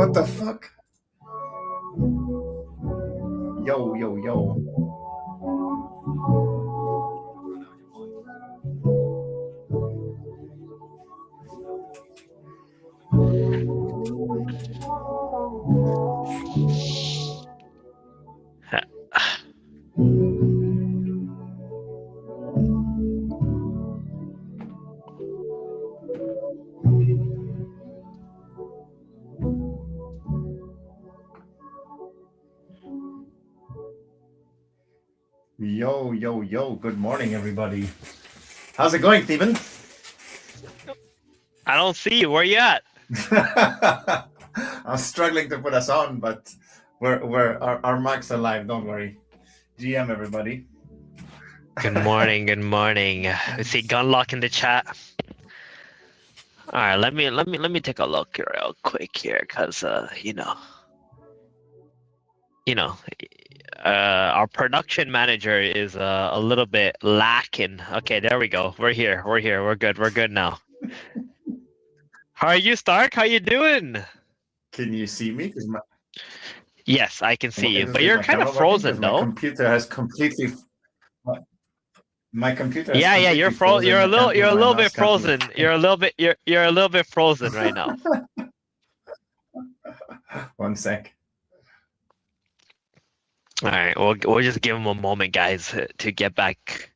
What the fuck? Yo, yo, yo. Yo, yo, yo. Good morning, everybody. How's it going, Steven? I don't see you. Where you at? I'm struggling to put us on, but our mics are live. Don't worry. GM, everybody. Good morning. Good morning. We see Gunlock in the chat. All right, let me take a look real quick here, cause our production manager is a little bit lacking. Okay, there we go. We're here. We're good. We're good now. How are you, Stark? How you doing? Can you see me? Yes, I can see you, but you're kind of frozen, though. My computer has completely. My computer. Yeah, you're frozen. You're a little bit frozen. You're a little bit frozen right now. 1 sec. All right, we'll just give him a moment, guys, to get back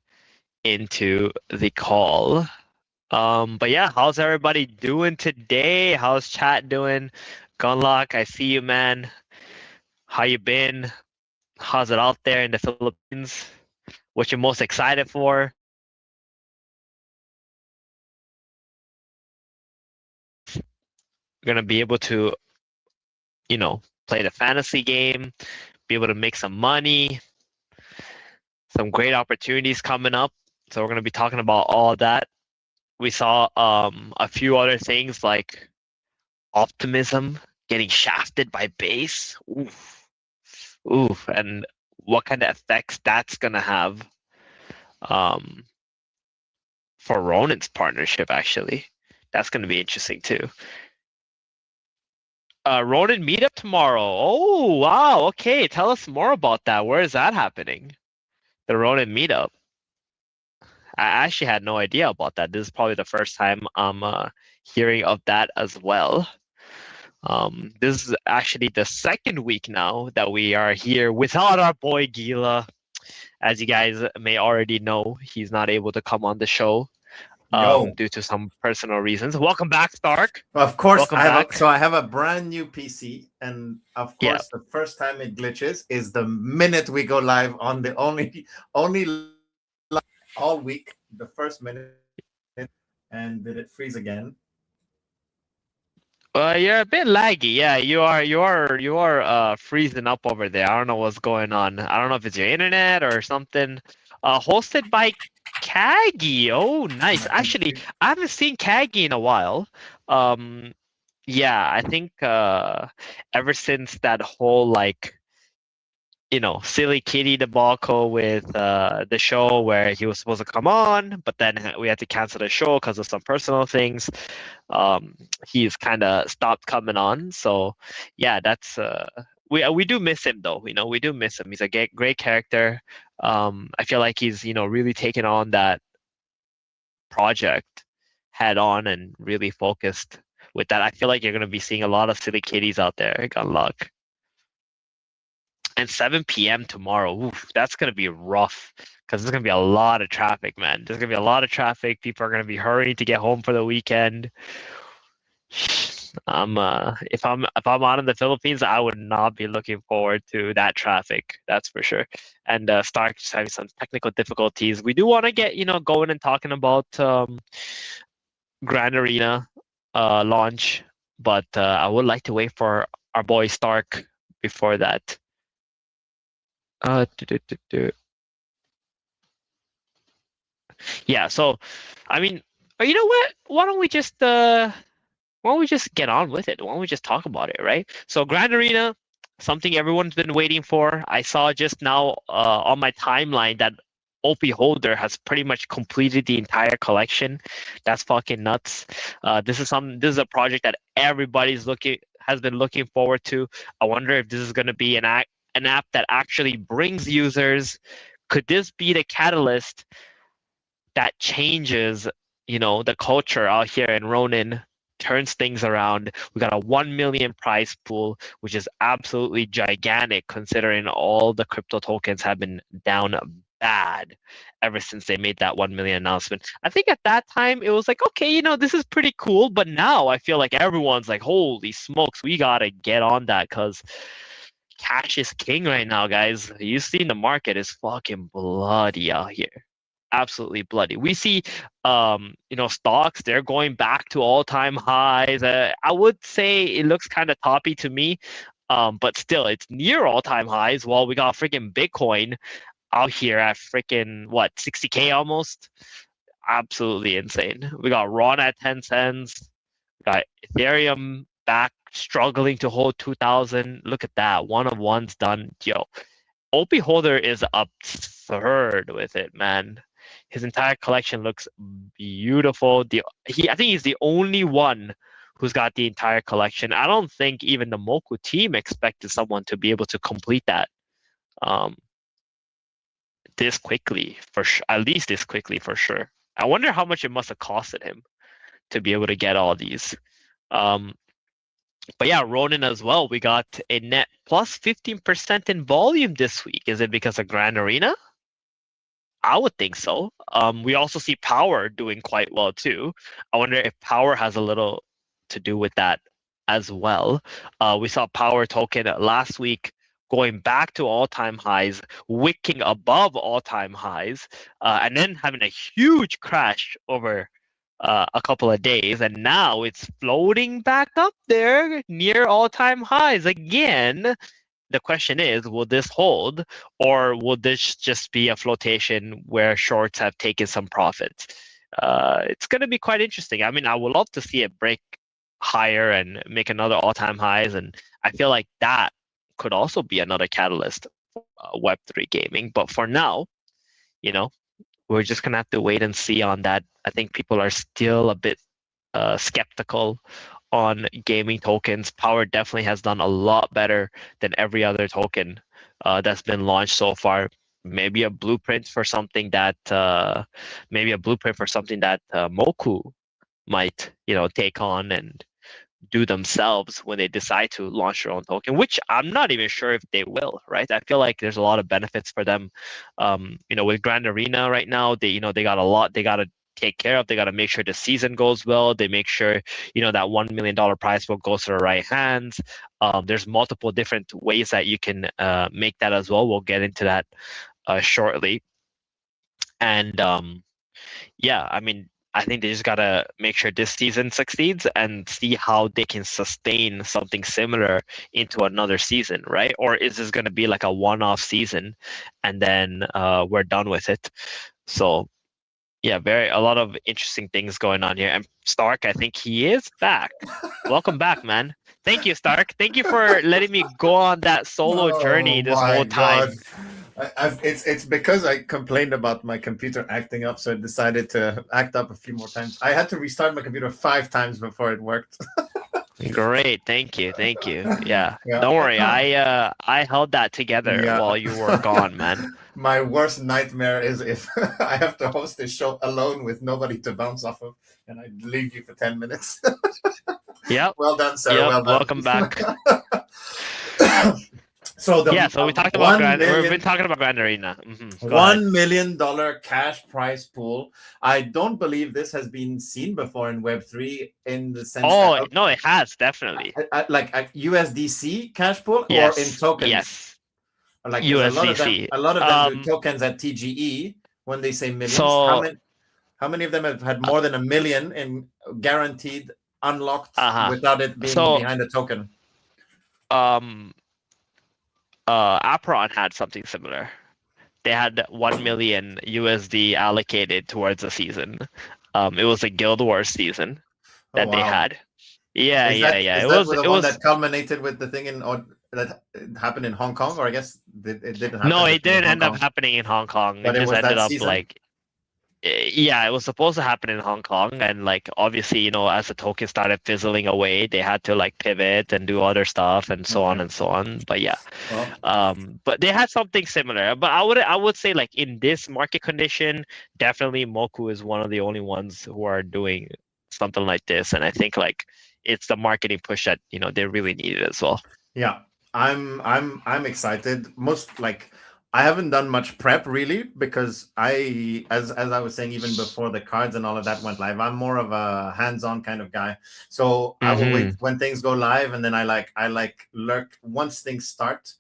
into the call. But yeah, how's everybody doing today? How's chat doing? Gunlock, I see you, man. How you been? How's it out there in the Philippines? What you most excited for? We're gonna be able to, play the fantasy game, be able to make some money, some great opportunities coming up. So we're gonna be talking about all that. We saw a few other things like Optimism getting shafted by base. Oof, and what kind of effects that's gonna have for Ronin's partnership, actually. That's gonna be interesting too. Ronin meetup tomorrow. Oh wow, okay. Tell us more about that. Where is that happening? The Ronin meetup. I actually had no idea about that. This is probably the first time I'm hearing of that as well. This is actually the second week now that we are here without our boy Gila. As you guys may already know, he's not able to come on the show due to some personal reasons. Welcome back, Stark. Of course, I have a brand new PC, and of course, the first time it glitches is the minute we go live on the only all week, the first minute. And did it freeze again? You're a bit laggy. Yeah, you are freezing up over there. I don't know what's going on. I don't know if it's your internet or something. Hosted by Kagi. Oh, nice. Actually, I haven't seen Kagi in a while. Yeah, I think ever since that whole silly kitty debacle with the show where he was supposed to come on, but then we had to cancel the show because of some personal things. He's kind of stopped coming on. So yeah, that's we do miss him though. We do miss him. He's a great character. I feel like he's really taken on that project head on and really focused with that. I feel like you're gonna be seeing a lot of silly kitties out there. Good luck. And 7 p.m. tomorrow, oof, that's gonna be rough because there's gonna be a lot of traffic, man. There's gonna be a lot of traffic. People are gonna be hurrying to get home for the weekend. If I'm out in the Philippines, I would not be looking forward to that traffic. That's for sure. And Stark just having some technical difficulties. We do want to get going and talking about Grand Arena launch, but I would like to wait for our boy Stark before that. Yeah. So, I mean, you know what? Why don't we just get on with it? Why don't we just talk about it, right? So Grand Arena, something everyone's been waiting for. I saw just now on my timeline that OP Holder has pretty much completed the entire collection. That's fucking nuts. This is a project that everybody's has been looking forward to. I wonder if this is going to be an app that actually brings users. Could this be the catalyst that changes, the culture out here in Ronin, turns things around? We got a 1 million prize pool, which is absolutely gigantic considering all the crypto tokens have been down bad ever since they made that 1 million announcement. I think at that time it was like, okay, this is pretty cool, but now I feel like everyone's like, holy smokes, we gotta get on that because cash is king right now, guys. You see the market is fucking bloody out here. Absolutely bloody. We see stocks, they're going back to all-time highs. I would say it looks kind of toppy to me, but still it's near all-time highs, while we got freaking Bitcoin out here at freaking 60K almost. Absolutely insane. We got Ron at 10 cents. We got Ethereum back struggling to hold 2,000. Look at that. One of one's done. Yo, OP Holder is absurd with it, man. His entire collection looks beautiful. I think he's the only one who's got the entire collection. I don't think even the Moku team expected someone to be able to complete that this quickly, at least this quickly for sure. I wonder how much it must have costed him to be able to get all these. But yeah, Ronin as well. We got a net plus 15% in volume this week. Is it because of Grand Arena? I would think so. We also see Power doing quite well too. I wonder if Power has a little to do with that as well. We saw Power token last week going back to all-time highs, wicking above all-time highs, and then having a huge crash over a couple of days, and now it's floating back up there near all-time highs again. The question is, will this hold, or will this just be a flotation where shorts have taken some profits? It's going to be quite interesting. I mean, I would love to see it break higher and make another all-time highs, and I feel like that could also be another catalyst for Web3 gaming. But for now, we're just going to have to wait and see on that. I think people are still a bit skeptical on gaming tokens. Power definitely has done a lot better than every other token that's been launched so far. Maybe a blueprint for something that Moku might take on and do themselves when they decide to launch their own token, which I'm not even sure if they will, right? I feel like there's a lot of benefits for them. With Grand Arena right now, they got a lot they got to take care of. They got to make sure the season goes well. They make sure that $1 million prize pool goes to the right hands. There's multiple different ways that you can make that as well. We'll get into that shortly. And yeah, I mean, I think they just gotta make sure this season succeeds and see how they can sustain something similar into another season, right? Or is this gonna be like a one-off season and then we're done with it? So yeah, a lot of interesting things going on here. And Stark, I think he is back. Welcome back, man. Thank you, Stark. Thank you for letting me go on that solo journey this whole time. It's because I complained about my computer acting up, so I decided to act up a few more times. I had to restart my computer 5 times before it worked. Great, thank you. Yeah, Yeah. don't worry. I held that together Yeah. while you were gone, man. My worst nightmare is if I have to host a show alone with nobody to bounce off of, and I leave you for 10 minutes. Yep, Well done, sir. yep. Well done. Welcome back. So the Yeah, so we talked about We've been talking about Grand Arena. Go ahead. $1 million cash prize pool. I don't believe this has been seen before in Web3 in the sense Oh that no, it has definitely. like a USDC cash pool or in Yes, tokens. yes. Like USDC. a lot of them do tokens at TGE when they say millions. So how many of them have had more than $1 million in guaranteed unlocked without it being behind a token? Apron had something similar. They had 1 million USD allocated towards a season. It was a Guild Wars season that they had. Yeah. It was that culminated with the thing that happened in Hong Kong, or I guess it didn't happen. No, it didn't end up happening in Hong Kong. But it just ended up season? Like, yeah, it was supposed to happen in Hong Kong, and like obviously, as the token started fizzling away, they had to like pivot and do other stuff and so on and so on. But yeah, but they had something similar. But I would say like in this market condition, definitely Moku is one of the only ones who are doing something like this, and I think like it's the marketing push that they really needed as well. Yeah, I'm excited. I haven't done much prep really because as I was saying even before the cards and all of that went live, I'm more of a hands-on kind of guy. So I will wait when things go live, and then I lurk once things start,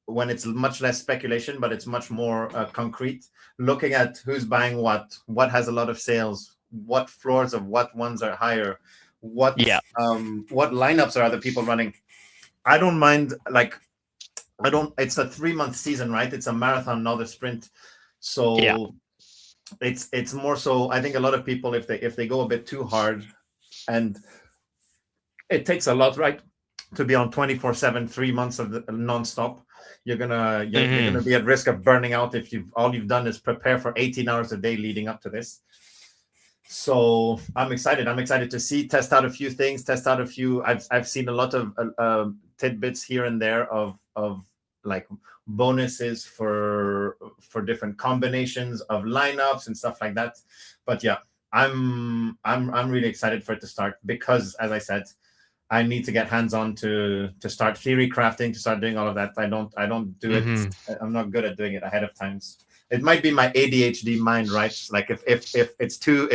when it's much less speculation, but it's much more concrete. Looking at who's buying what has a lot of sales, what floors of what ones are higher, what lineups are other people running. I don't mind it's a 3-month season, right? It's a marathon, not a sprint. So it's more so I think a lot of people, if they go a bit too hard, and it takes a lot, right, to be on 24/7, 3 months of the non-stop, you're gonna be at risk of burning out if all you've done is prepare for 18 hours a day leading up to this. So I'm excited to test out a few things, I've seen a lot of tidbits here and there of like bonuses for different combinations of lineups and stuff like that. But yeah, I'm really excited for it to start, because as I said, I need to get hands-on to start theory crafting, to start doing all of that. I don't do it. I'm not good at doing it ahead of times. It might be my ADHD mind, right? Like if it's too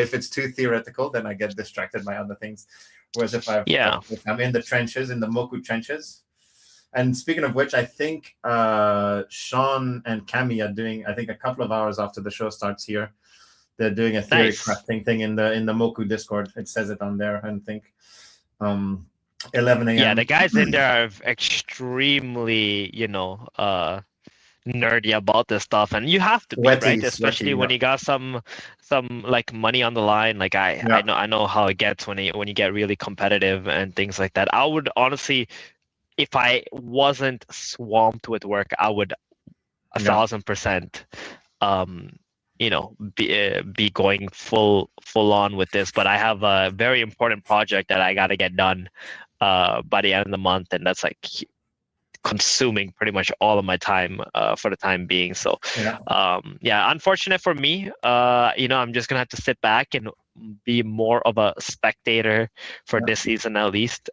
theoretical, then I get distracted by other things. Whereas if I'm in the trenches, in the Moku trenches. And speaking of which, I think Sean and Cami are doing, I think a couple of hours after the show starts here, they're doing a theory crafting thing in the Moku Discord. It says it on there, I think. 11 a.m. Yeah, the guys in there are extremely, nerdy about this stuff, and you have to be, right? Especially when you got some like money on the line. Like I know how it gets when you get really competitive and things like that. I would honestly, if I wasn't swamped with work, I would 1,000%, be going full on with this. But I have a very important project that I got to get done by the end of the month, and that's like consuming pretty much all of my time for the time being. So unfortunate for me. I'm just gonna have to sit back and be more of a spectator for this season at least.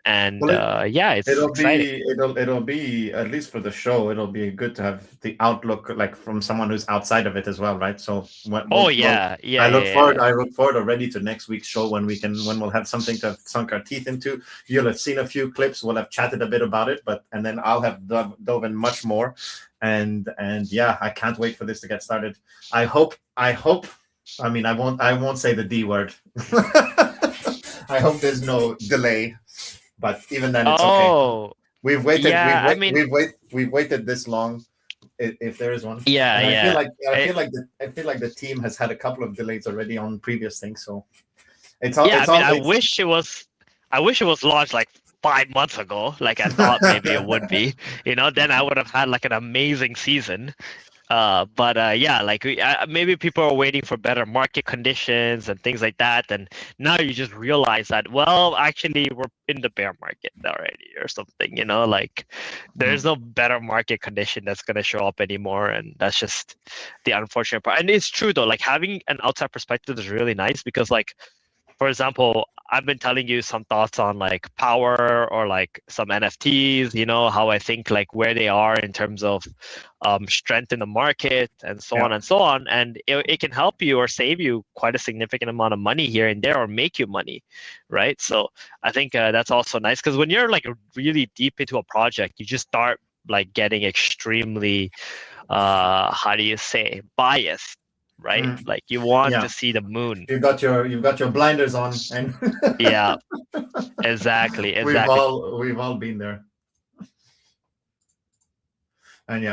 It's exciting. It'll be, at least for the show, it'll be good to have the outlook like from someone who's outside of it as well, right? So I look forward already to next week's show when we'll have something to have sunk our teeth into. You'll have seen a few clips, we'll have chatted a bit about it, and then I'll have dove in much more. And I can't wait for this to get started. I hope I mean, I won't say the D word. I hope there's no delay, but even then, it's okay. We've waited. We've waited this long. If there is one, I feel like the team has had a couple of delays already on previous things. So I wish it was launched like 5 months ago. Like I thought maybe it would be. Then I would have had like an amazing season. Yeah, like maybe people are waiting for better market conditions and things like that, and now you just realize that, well, actually we're in the bear market already or something, like there's no better market condition that's going to show up anymore, and that's just the unfortunate part. And it's true though, like having an outside perspective is really nice because, like, for example, I've been telling you some thoughts on like power or like some NFTs, how I think like where they are in terms of strength in the market and so on and so on. And it can help you or save you quite a significant amount of money here and there or make you money, right? So I think that's also nice because when you're like really deep into a project, you just start like getting extremely, how do you say, biased, right? Like you want to see the moon. You've got your blinders on, and Yeah, exactly. we've all been there. And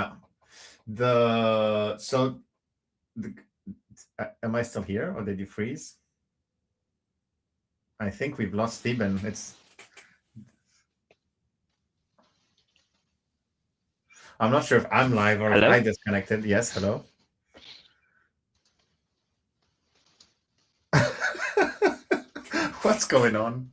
am I still here or did you freeze? I think we've lost Stephen. I'm not sure if I'm live or if I disconnected. Yes, hello. What's going on?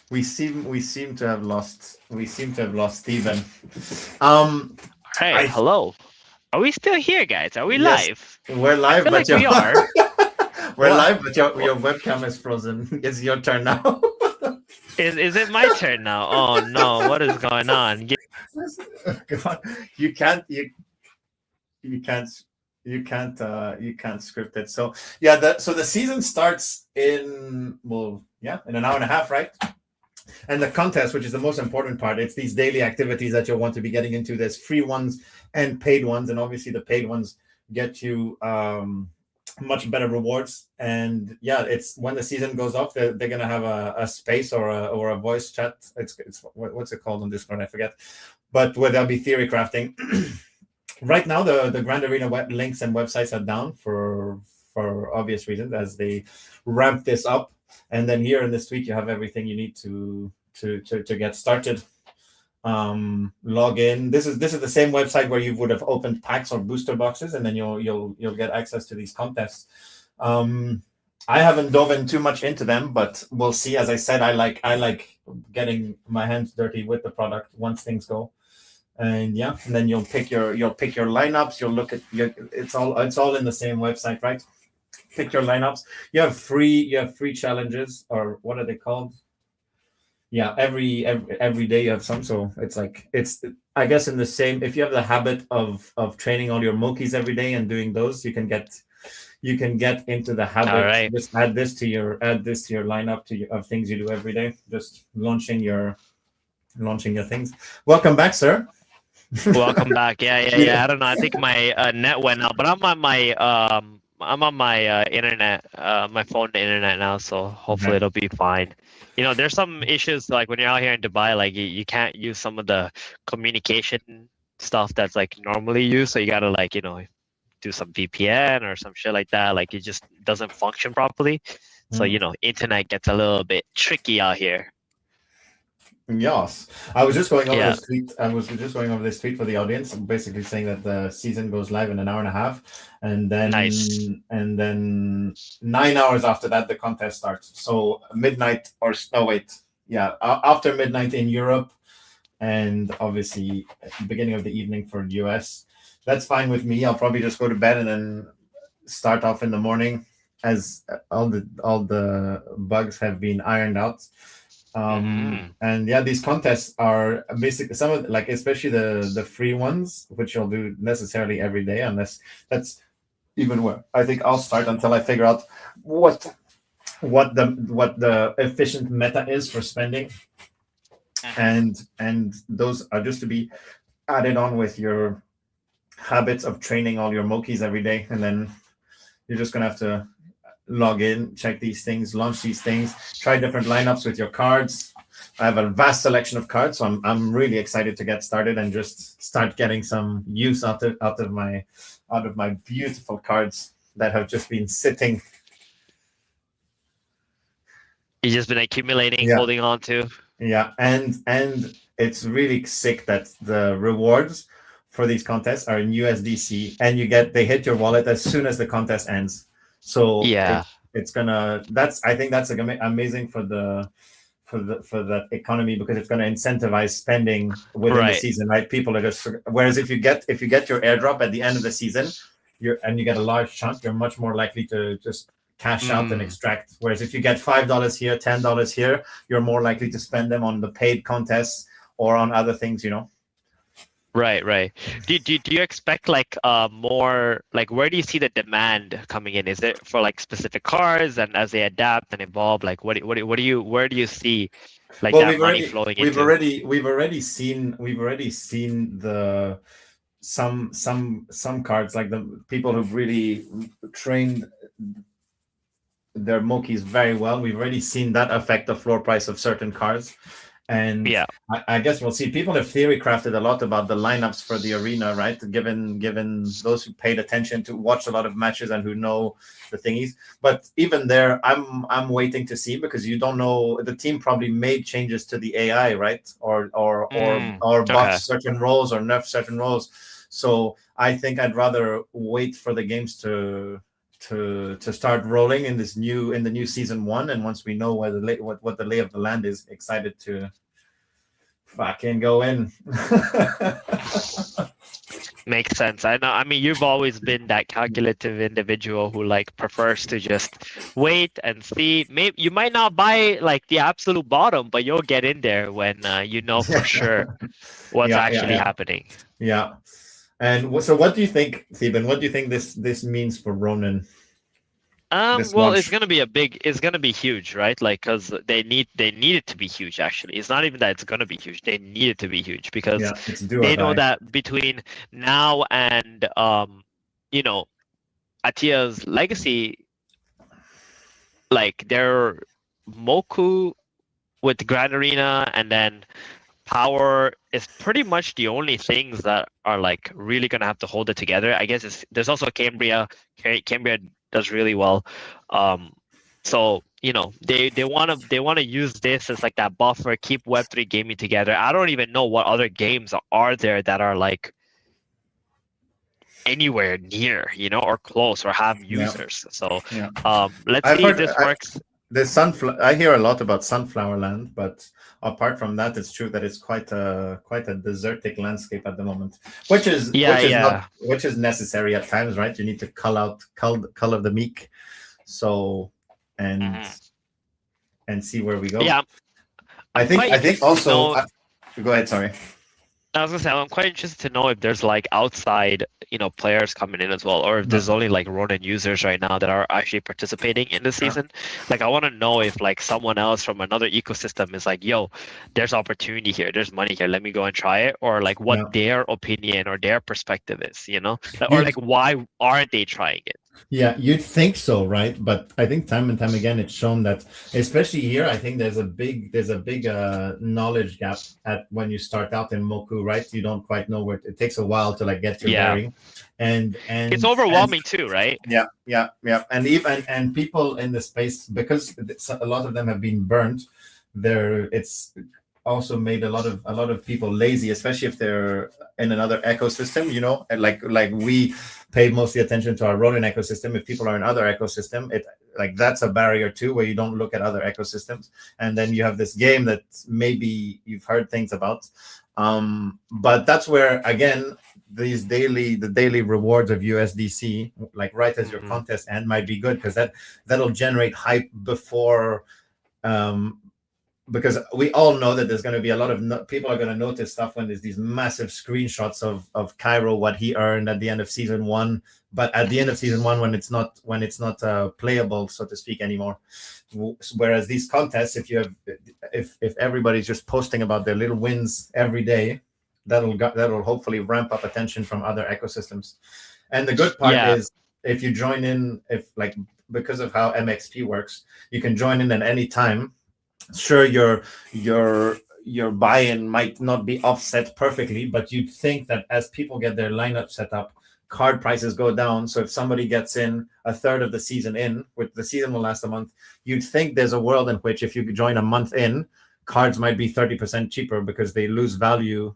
We seem to have lost Stephen. Hey, hello. Are we still here, guys? Are we live? We're live, but we are. We're live, but your webcam is frozen. It's your turn now. Is it my turn now? Oh no! What is going on? You can't script it. So so the season starts in an hour and a half, right? And the contest, which is the most important part, it's these daily activities that you'll want to be getting into. There's free ones and paid ones, and obviously the paid ones get you much better rewards. And it's when the season goes off, they're gonna have a space or a voice chat. It's what's it called on Discord? I forget, but where there'll be theory crafting. Right now, the Grand Arena links and websites are down for obvious reasons as they ramp this up. And then here in this tweet, you have everything you need to get started. Log in. This is the same website where you would have opened packs or booster boxes, and then you'll get access to these contests. I haven't dove in too much into them, but we'll see. As I said, I like getting my hands dirty with the product once things go. And then you'll pick your lineups. You'll look at it's all in the same website, right? Pick your lineups. You have free challenges, or what are they called? Every day you have some. So it's I guess in the same. If you have the habit of training all your Mokies every day and doing those, you can get into the habit. All right. Just add this to your lineup of things you do every day. Just launching your things. Welcome back, sir. Welcome back. Yeah. I don't know. I think my net went out, but I'm on my internet, my phone internet now, so hopefully it'll be fine. There's some issues like when you're out here in Dubai, like you can't use some of the communication stuff that's like normally used, so you gotta like do some VPN or some shit like that. Like it just doesn't function properly, so internet gets a little bit tricky out here. Yes, I was just going over this tweet. I was just going over this tweet for the audience, basically saying that the season goes live in an hour and a half, and then 9 hours after that the contest starts. So midnight after midnight in Europe, and obviously beginning of the evening for the US. That's fine with me. I'll probably just go to bed and then start off in the morning as all the bugs have been ironed out. And these contests are basically some of especially the free ones, which you'll do necessarily every day, unless that's even where I think I'll start until I figure out what the efficient meta is for spending, and those are just to be added on with your habits of training all your Mokies every day, and then you're just gonna have to log in, check these things, launch these things, try different lineups with your cards. I have a vast selection of cards, so I'm really excited to get started and just start getting some use out of my beautiful cards that have just been sitting. You've just been accumulating, Yeah. holding on to. Yeah, and it's really sick that the rewards for these contests are in USDC, and they hit your wallet as soon as the contest ends. So Yeah. it's gonna. I think that's amazing for the economy, because it's going to incentivize spending within the season, right? People are just, whereas if you get your airdrop at the end of the season, you get a large chunk, you're much more likely to just cash out and extract. Whereas if you get $5 here, $10 here, you're more likely to spend them on the paid contests or on other things, Right. Do you expect like more, like, where do you see the demand coming in? Is it for like specific cars, and as they adapt and evolve, like where do you see like that money flowing into? We've already seen some cards, like the people who've really trained their Mokis very well. We've already seen that affect the floor price of certain cards. And yeah, I guess we'll see. People have theory crafted a lot about the lineups for the arena, right? Given those who paid attention to watch a lot of matches and who know the thingies. But even there, I'm waiting to see, because you don't know. The team probably made changes to the AI, right? Or buff certain roles or nerf certain roles. So I think I'd rather wait for the games to start rolling in the new season 1, and once we know what the lay of the land is, excited to fucking go in. Makes sense. I know. I mean, you've always been that calculative individual who like prefers to just wait and see. Maybe you might not buy like the absolute bottom, but you'll get in there when you know for sure what's actually happening. Yeah. And so, what do you think, Theban? What do you think this means for Ronin? Well, it's gonna be huge, right? Like, because they need it to be huge. Actually, it's not even that it's gonna be huge. They need it to be huge, because they know that between now and Atia's legacy, like their Moku with Grand Arena and then Power is pretty much the only things that are like really gonna have to hold it together. I guess there's also Cambria. Cambria does really well. So they wanna use this as like that buffer, keep Web3 gaming together. I don't even know what other games are there that are like anywhere near, or close, or have users. So let's see if this works. I hear a lot about Sunflower Land, but apart from that, it's true that it's quite a desertic landscape at the moment, which is necessary at times, right? You need to cull the meek, so and see where we go. Yeah, I think also. Go ahead. Sorry. I was gonna say, I'm quite interested to know if there's like outside, players coming in as well, or if there's only like Ronin users right now that are actually participating in the season. Like, I want to know if like someone else from another ecosystem is like, yo, there's opportunity here, there's money here, let me go and try it, or like what their opinion or their perspective is, or like why aren't they trying it? Yeah, you'd think so, right? But I think time and time again, it's shown that, especially here, I think there's a big knowledge gap when you start out in Moku, right? You don't quite know where it takes a while to like get your bearing, and it's overwhelming too, right? Yeah. And people in the space, because a lot of them have been burnt, it's also made a lot of people lazy, especially if they're in another ecosystem, and like we pay mostly attention to our Ronin ecosystem. If people are in other ecosystem, that's a barrier too, where you don't look at other ecosystems, and then you have this game that maybe you've heard things about, but that's where again the daily rewards of USDC, like right as your contest end, might be good, because that'll generate hype before, because we all know that there's going to be a lot of people are going to notice stuff when there's these massive screenshots of Cairo, what he earned at the end of season 1, but at the end of season 1 when it's not playable, so to speak, anymore. Whereas these contests, if everybody's just posting about their little wins every day, that'll hopefully ramp up attention from other ecosystems. And the good part is, if you join in, because of how MXP works, you can join in at any time. sure your buy-in might not be offset perfectly, but you'd think that as people get their lineup set up, card prices go down. So if somebody gets in a third of the season in, with the season will last a month, you'd think there's a world in which if you join a month in, cards might be 30% cheaper because they lose value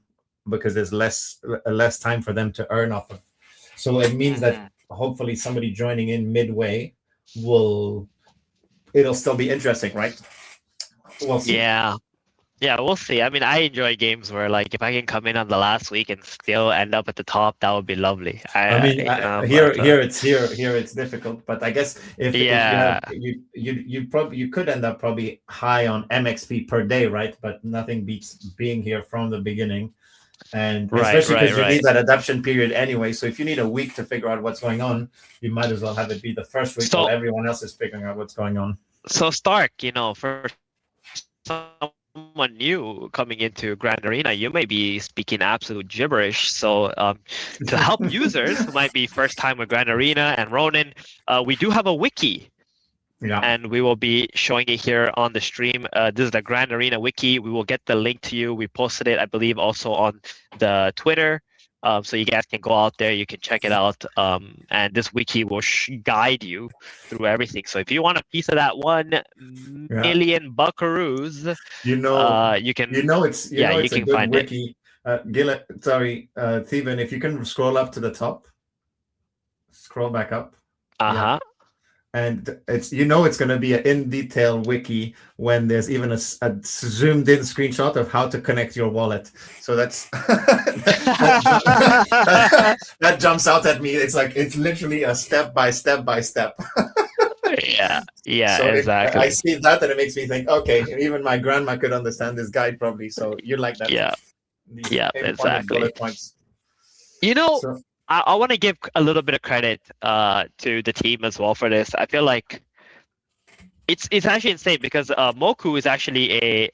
because there's less time for them to earn off of. So it means that hopefully somebody joining in midway it'll still be interesting, right? We'll see. Yeah, we'll see. I mean, I enjoy games where, like, if I can come in on the last week and still end up at the top, that would be lovely. Here it's difficult, but I guess if you could end up probably high on MXP per day, right? But nothing beats being here from the beginning, and especially because you need that adaptation period anyway. So if you need a week to figure out what's going on, you might as well have it be the first week while everyone else is figuring out what's going on. So Stark, for someone new coming into Grand Arena, you may be speaking absolute gibberish. So to help users who might be first time with Grand Arena and Ronin, we do have a wiki. Yeah. And we will be showing it here on the stream. This is the Grand Arena wiki. We will get the link to you. We posted it, I believe, also on the Twitter. So you guys can go out there, you can check it out, and this wiki will guide you through everything. So if you want a piece of that 1 million buckaroos, you can. You can find wiki. Theban, if you can scroll up to the top, scroll back up. Yeah. And it's going to be an in detail wiki when there's even a zoomed in screenshot of how to connect your wallet. So that's that jumps out at me. It's literally a step by step. Yeah, so exactly. I see that and it makes me think, okay, even my grandma could understand this guide probably. So you're like that. Yeah, exactly. Bullet points. I want to give a little bit of credit to the team as well for this. I feel like it's actually insane because Moku is actually a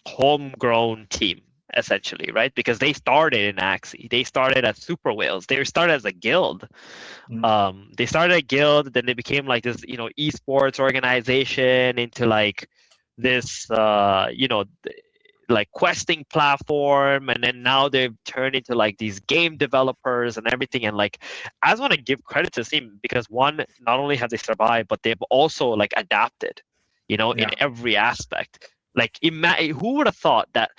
homegrown team, essentially, right? Because they started in Axie. They started as Super Whales. They started as a guild. They started a guild, then they became like this, esports organization into like this, like questing platform, and then now they've turned into like these game developers and everything. And like, I just want to give credit to the team because one, not only have they survived, but they've also like adapted, in every aspect. Like, who would have thought that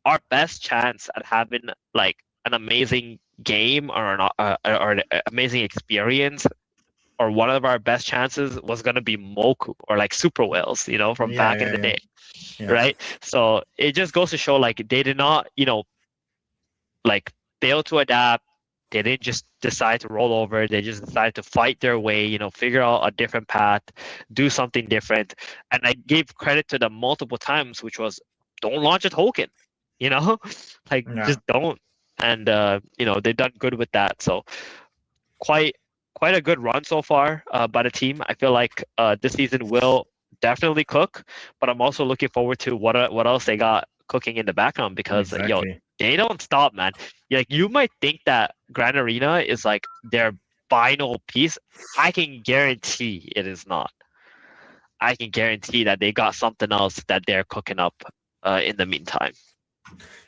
our best chance at having like an amazing game or an amazing experience, or one of our best chances was going to be Moku or like Super Whales, from back in the day. Right? So it just goes to show like they did not, like fail to adapt. They didn't just decide to roll over. They just decided to fight their way, figure out a different path, do something different. And I gave credit to them multiple times, which was don't launch a token, just don't. And, they've done good with that. So quite a good run so far by the team. I feel like this season will definitely cook, but I'm also looking forward to what else they got cooking in the background because they don't stop, man. Like, you might think that Grand Arena is like their final piece. I can guarantee it is not. I can guarantee that they got something else that they're cooking up in the meantime.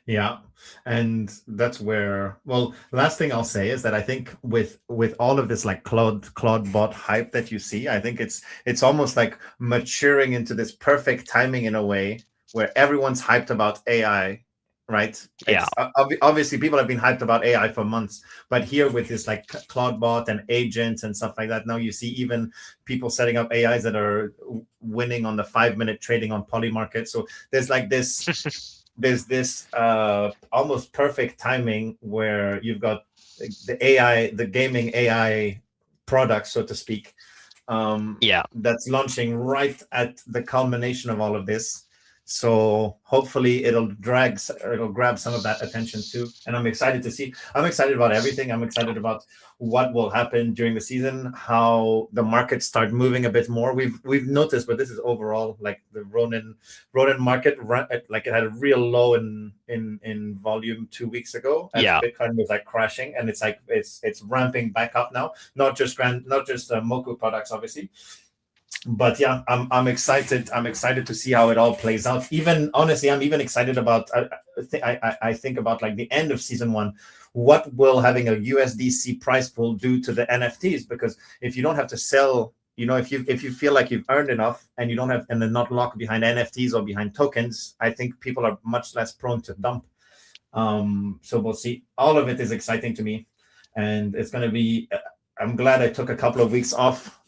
Yeah, and that's where. Well, last thing I'll say is that I think with all of this like Claude bot hype that you see, I think it's almost like maturing into this perfect timing in a way where everyone's hyped about AI, right? Obviously, people have been hyped about AI for months, but here with this like Claude bot and agents and stuff like that, now you see even people setting up AIs that are winning on the 5-minute trading on Polymarket. So there's like this. There's this almost perfect timing where you've got the gaming AI product, so to speak, that's launching right at the culmination of all of this. So hopefully it'll grab some of that attention too. And I'm excited to see. I'm excited about everything. I'm excited about what will happen during the season, how the markets start moving a bit more. We've noticed, but this is overall like the Ronin market, like it had a real low in volume 2 weeks ago as Bitcoin was like crashing, and it's like it's ramping back up now. Not just Moku products, obviously. But yeah, I'm excited. I'm excited to see how it all plays out. Even honestly, I'm even excited about. I think about like the end of season one. What will having a USDC price pool do to the NFTs? Because if you don't have to sell, if you feel like you've earned enough and you don't have and they're not locked behind NFTs or behind tokens, I think people are much less prone to dump. So we'll see. All of it is exciting to me, and it's going to be. I'm glad I took a couple of weeks off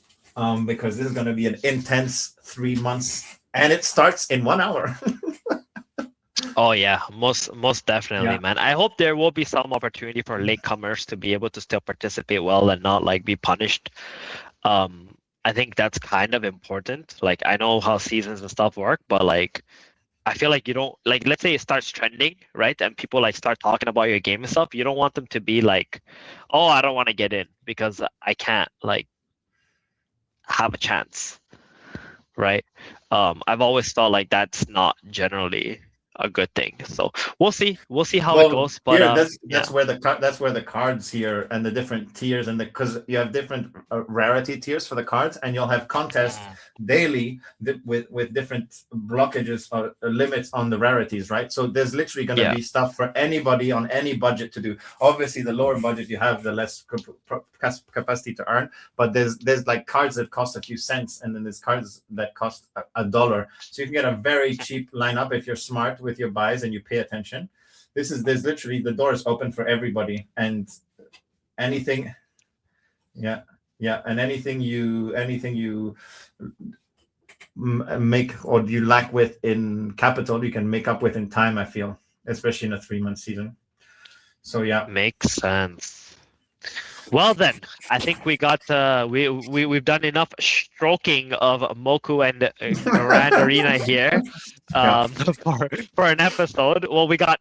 because this is going to be an intense 3 months, and it starts in 1 hour. Oh yeah, most definitely, Yeah. man. I hope there will be some opportunity for latecomers to be able to still participate well and not like be punished. I think that's kind of important. Like I know how seasons and stuff work, but like I feel like you don't like let's say it starts trending, right? And people like start talking about your game and stuff. You don't want them to be like, "Oh, I don't want to get in because I can't like have a chance." Right? I've always felt like that's not generally a good thing. So we'll see. We'll see how it goes. But here yeah. that's where the cards here and the different tiers and because you have different rarity tiers for the cards, and you'll have contests daily with different blockages or limits on the rarities, right? So there's literally going to Yeah. be stuff for anybody on any budget to do. Obviously, the lower budget you have, the less capacity to earn. But there's like cards that cost a few cents, and then there's cards that cost $1. So you can get a very cheap lineup if you're smart with your buys and you pay attention. There's literally the door is open for everybody, and anything, yeah, and anything you make or you lack with in capital, you can make up with in time. I feel, especially in a 3-month season. So yeah, Makes sense. Well then, I think we got we've done enough stroking of Moku and Grand Arena here for an episode. Well, we got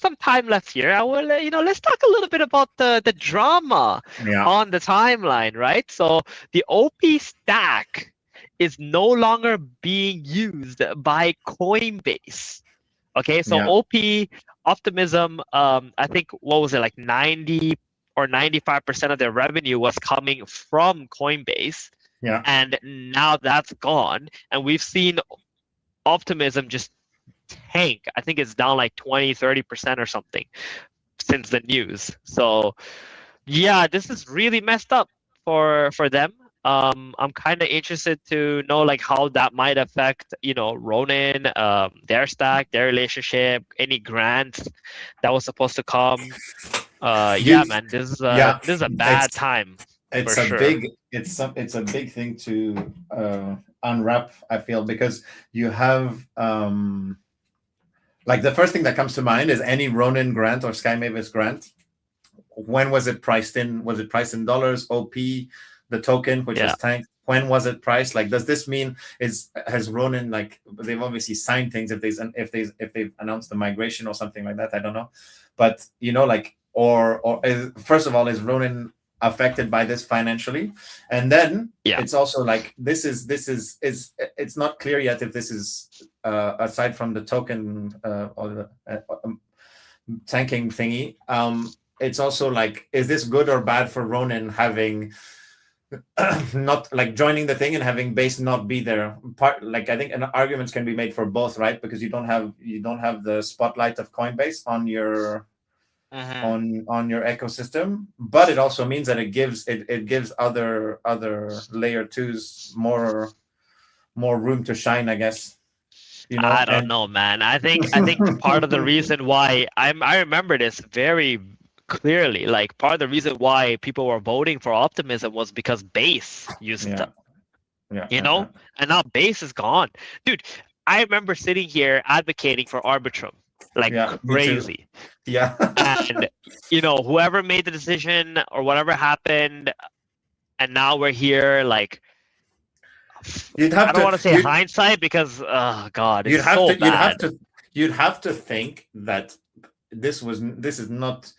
some time left here. I will let's talk a little bit about the drama on the timeline, right? So the OP stack is no longer being used by Coinbase. Okay, so OP Optimism, I think what was it like 90 or 95% of their revenue was coming from Coinbase. Yeah. And now that's gone. And we've seen Optimism just tank. I think it's down like 20, 30% or something since the news. So yeah, this is really messed up for them. I'm kind of interested to know like how that might affect, Ronin, their stack, their relationship, any grants that was supposed to come. Yeah, man, this is a bad time. It's a big thing to unwrap, I feel, because you have like the first thing that comes to mind is any Ronin grant or Sky Mavis grant. When was it priced in? Was it priced in dollars? OP, the token, which is tanked. When was it priced? Like, does this mean has Ronin, like, they've obviously signed things if they've announced the migration or something like that? I don't know, but like, or first of all, is Ronin affected by this financially? And then it's also like this is it's not clear yet if this is aside from the token or the tanking thingy. It's also like, is this good or bad for Ronin having not like joining the thing and having base not be there? Like, I think arguments can be made for both, right? Because you don't have the spotlight of Coinbase on your on your ecosystem, but it also means that it gives other layer twos more room to shine, I guess. I don't know, man. I think part of the reason why I remember this very clearly, like part of the reason why people were voting for Optimism was because Base used them. And now Base is gone. Dude, I remember sitting here advocating for Arbitrum like crazy. And whoever made the decision or whatever happened, and now we're here, like, I don't want to say hindsight because God, it's so bad. You'd have to think that this is not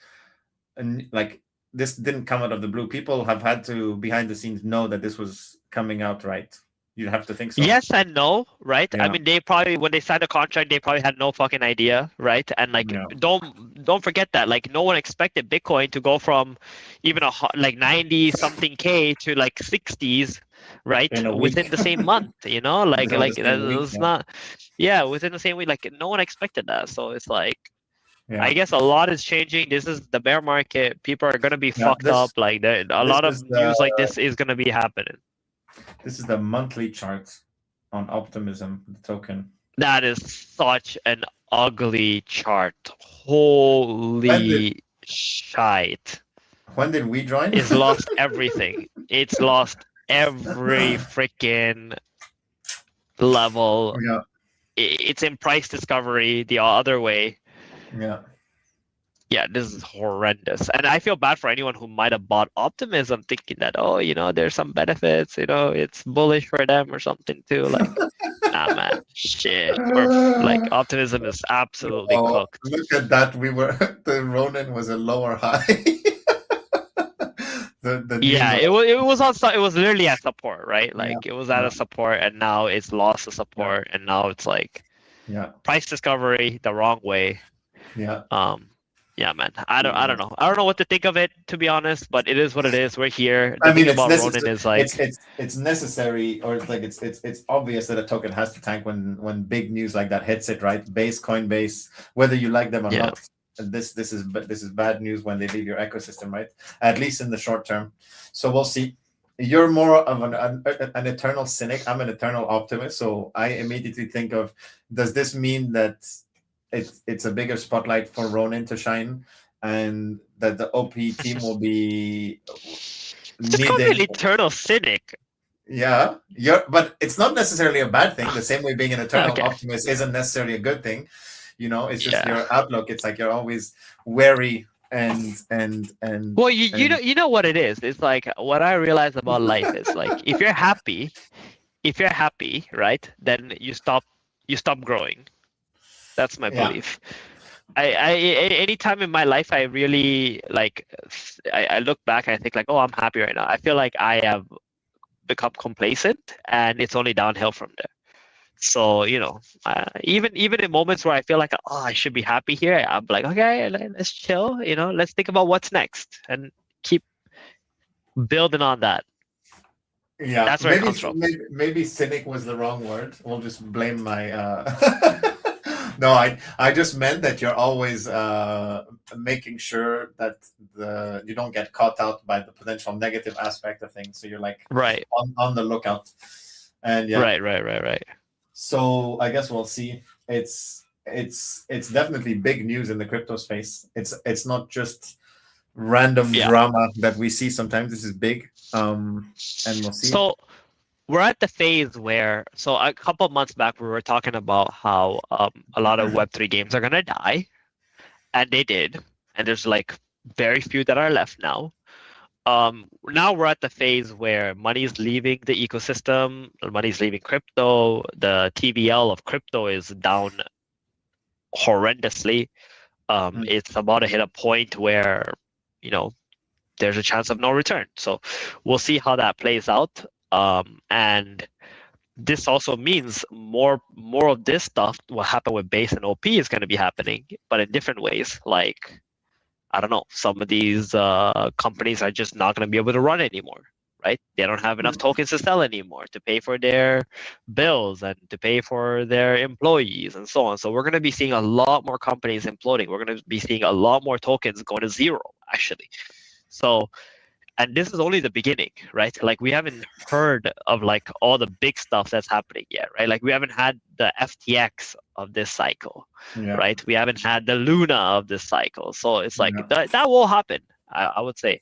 like, this didn't come out of the blue. People have had to behind the scenes know that this was coming out, right? You'd have to think so. Yes and no, right? I mean, they probably, when they signed a contract, they probably had no fucking idea, right? And like, don't forget that, like, no one expected Bitcoin to go from even like 90 something K to like 60s right? In a Within week. the same month, you know, like Within the that same week, was yeah. not, yeah, within the same week. Like no one expected that, so it's like. I Yeah. guess a lot is changing. This is the bear market. People are gonna be Yeah. fucked up. Like a This lot of is the news like this is gonna be happening. this is the monthly chart on Optimism, the token. That is such an ugly chart. When did Holy shite! when did we join? It's lost everything. It's lost every freaking level. Yeah. It's in price discovery the other way. Yeah. Yeah, this is horrendous. And I feel bad for anyone who might have bought Optimism thinking that, oh, there's some benefits, it's bullish for them or something too. Like, nah, man, shit. Or like Optimism is absolutely Oh, cooked. look at that. The Ronin was a lower high. the Yeah, news it was it was literally at support, right? Yeah, Like it was at yeah. a support and now it's lost the support and now it's like Yeah. price discovery the wrong way. Yeah. Yeah, man. I don't know. I don't know what to think of it, to be honest, but it is what it is. We're here. The I mean, thing it's about Ronin necessary. is like It's necessary, or it's like it's obvious that a token has to tank when big news like that hits it, right? Base, Coinbase, whether you like them or Yeah. not. This is bad news when they leave your ecosystem, right? At least in the short term. So we'll see. You're more of an eternal cynic. I'm an eternal optimist. So I immediately think of, does this mean that it's a bigger spotlight for Ronin to shine, and that the OP team will be Just call me an needing? eternal cynic. Yeah, but it's not necessarily a bad thing. The same way being an eternal Okay. optimist isn't necessarily a good thing. It's just Yeah. your outlook. It's like you're always wary and Well, you know what it is. It's like what I realize about life is like if you're happy, right, then you stop growing. That's my Yeah. belief. Anytime in my life I really like I look back and I think like, oh, I'm happy right now. I feel like I have become complacent and it's only downhill from there. So even in moments where I feel like, oh, I should be happy here, I'm like, okay, let's chill. Let's think about what's next and keep building on that. Yeah, That's where it comes from. Maybe cynic was the wrong word. We'll just blame my. No, I just meant that you're always making sure that you don't get caught out by the potential negative aspect of things. So you're like Right. on the lookout. And yeah. Right. So I guess we'll see. It's definitely big news in the crypto space. It's not just random drama that we see sometimes. This is big. And we'll see. So we're at the phase where, so a couple of months back, we were talking about how a lot of Web3 games are gonna die, and they did. And there's like very few that are left now. Now we're at the phase where money is leaving the ecosystem, money is leaving crypto. The TVL of crypto is down horrendously. It's about to hit a point where there's a chance of no return. So we'll see how that plays out. And this also means more of this stuff, what happened with base and OP, is going to be happening, but in different ways. Like, I don't know, some of these companies are just not going to be able to run anymore, right? They don't have enough tokens to sell anymore to pay for their bills and to pay for their employees and so on. So we're going to be seeing a lot more companies imploding. We're going to be seeing a lot more tokens going to zero, actually. So, and this is only the beginning, right? Like we haven't heard of like all the big stuff that's happening yet, right? Like we haven't had the FTX of this cycle, right? We haven't had the Luna of this cycle. So it's like that will happen, I would say.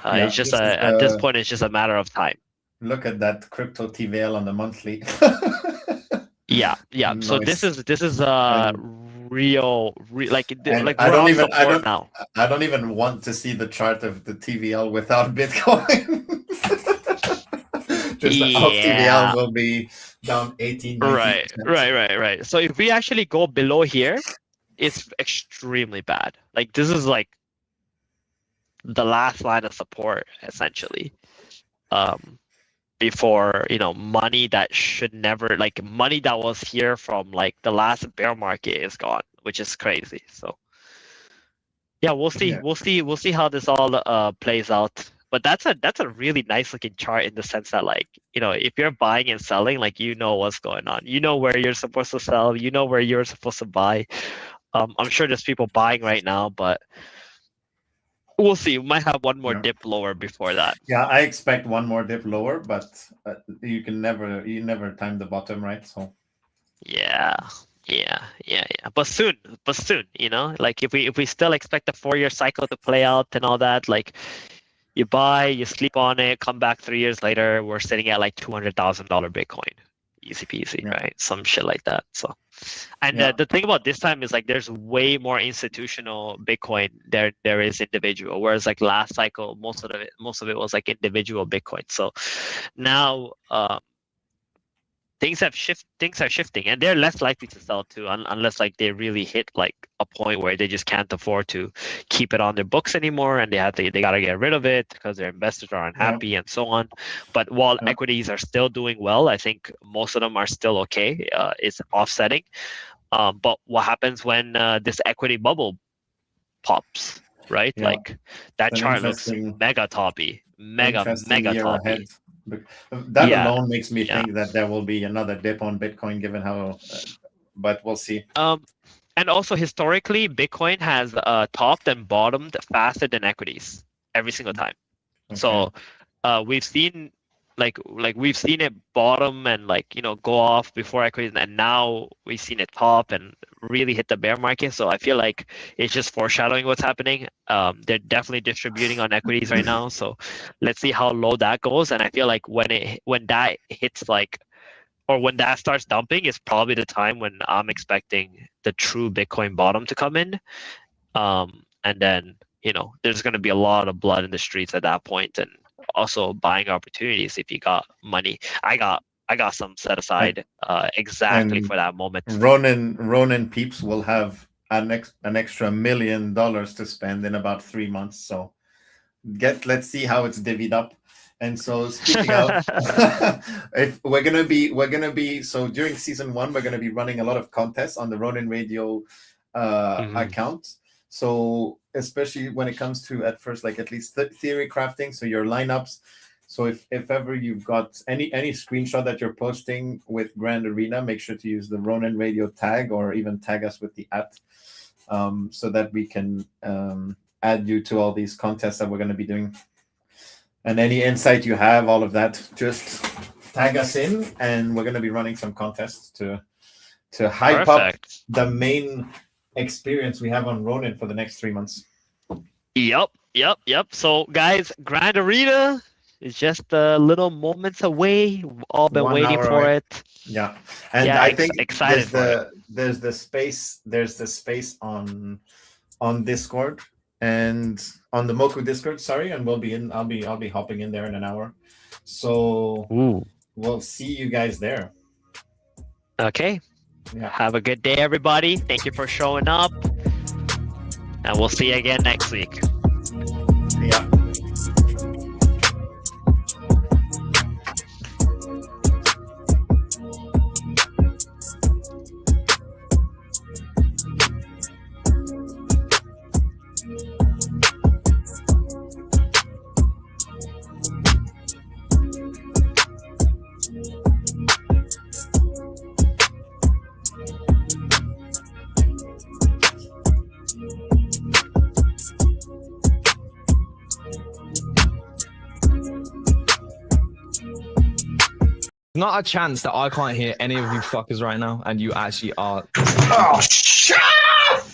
It's just at this point, it's just a matter of time. Look at that crypto TVL on the monthly. Yeah. Nice. So this is real like I don't even want to see the chart of the TVL without Bitcoin. Just the TVL will be down 18. Right. So if we actually go below here, it's extremely bad. Like this is like the last line of support essentially. Before money that should never, like money that was here from like the last bear market is gone, which is crazy. So yeah, we'll see. We'll see how this all plays out. But that's a really nice looking chart in the sense that, like, if you're buying and selling, like, what's going on. You know where you're supposed to sell. You know where you're supposed to buy. I'm sure there's people buying right now, but we'll see. We might have one more dip lower before that. Yeah, I expect one more dip lower, but you never time the bottom, right? So yeah. But soon, like if we still expect the 4-year cycle to play out and all that, like, you buy, you sleep on it, come back 3 years later, we're sitting at like $200,000 Bitcoin. Easy peasy, right? Some shit like that. So, and the thing about this time is, like, there's way more institutional Bitcoin there is individual. Whereas, like, last cycle, most of it was like individual Bitcoin. So now things are shifting, and they're less likely to sell too, unless, like, they really hit like a point where they just can't afford to keep it on their books anymore, and they gotta get rid of it because their investors are unhappy and so on. But while equities are still doing well, I think most of them are still okay. It's offsetting. But what happens when this equity bubble pops, right? Like, that chart looks mega toppy, mega toppy. That alone makes me think that there will be another dip on Bitcoin, given how, but we'll see. And also, historically, Bitcoin has topped and bottomed faster than equities every single time. Okay. So we've seen we've seen it bottom and, like, go off before equities, and now we've seen it top and really hit the bear market. So I feel like it's just foreshadowing what's happening. They're definitely distributing on equities right now. So let's see how low that goes. And I feel like when that hits, like, or when that starts dumping, is probably the time when I'm expecting the true Bitcoin bottom to come in. And then, there's going to be a lot of blood in the streets at that point, and also buying opportunities if you got money. I got some set aside exactly for that moment. Ronin peeps will have an extra $1 million to spend in about 3 months. So let's see how it's divvied up. And so, speaking of, if we're gonna be so during season 1, we're gonna be running a lot of contests on the Ronin Radio account. So especially when it comes to, at first, like, at least theory crafting, so your lineups. So if ever you've got any screenshot that you're posting with Grand Arena, make sure to use the Ronin Radio tag, or even tag us with the @ so that we can add you to all these contests that we're going to be doing. And any insight you have, all of that, just tag us in, and we're going to be running some contests to hype up the main experience we have on Ronin for the next 3 months. Yep. So, guys, Grand Arena is just little moments away. We've all been waiting for it. Yeah, and I think excited there's the space on Discord and on the Moku Discord. Sorry, and I'll be hopping in there in an hour. So we'll see you guys there. Okay. Yeah. Have a good day, everybody. Thank you for showing up, and we'll see you again next week. Yeah. Not a chance that I can't hear any of you fuckers right now, and you actually are. Oh, shut up!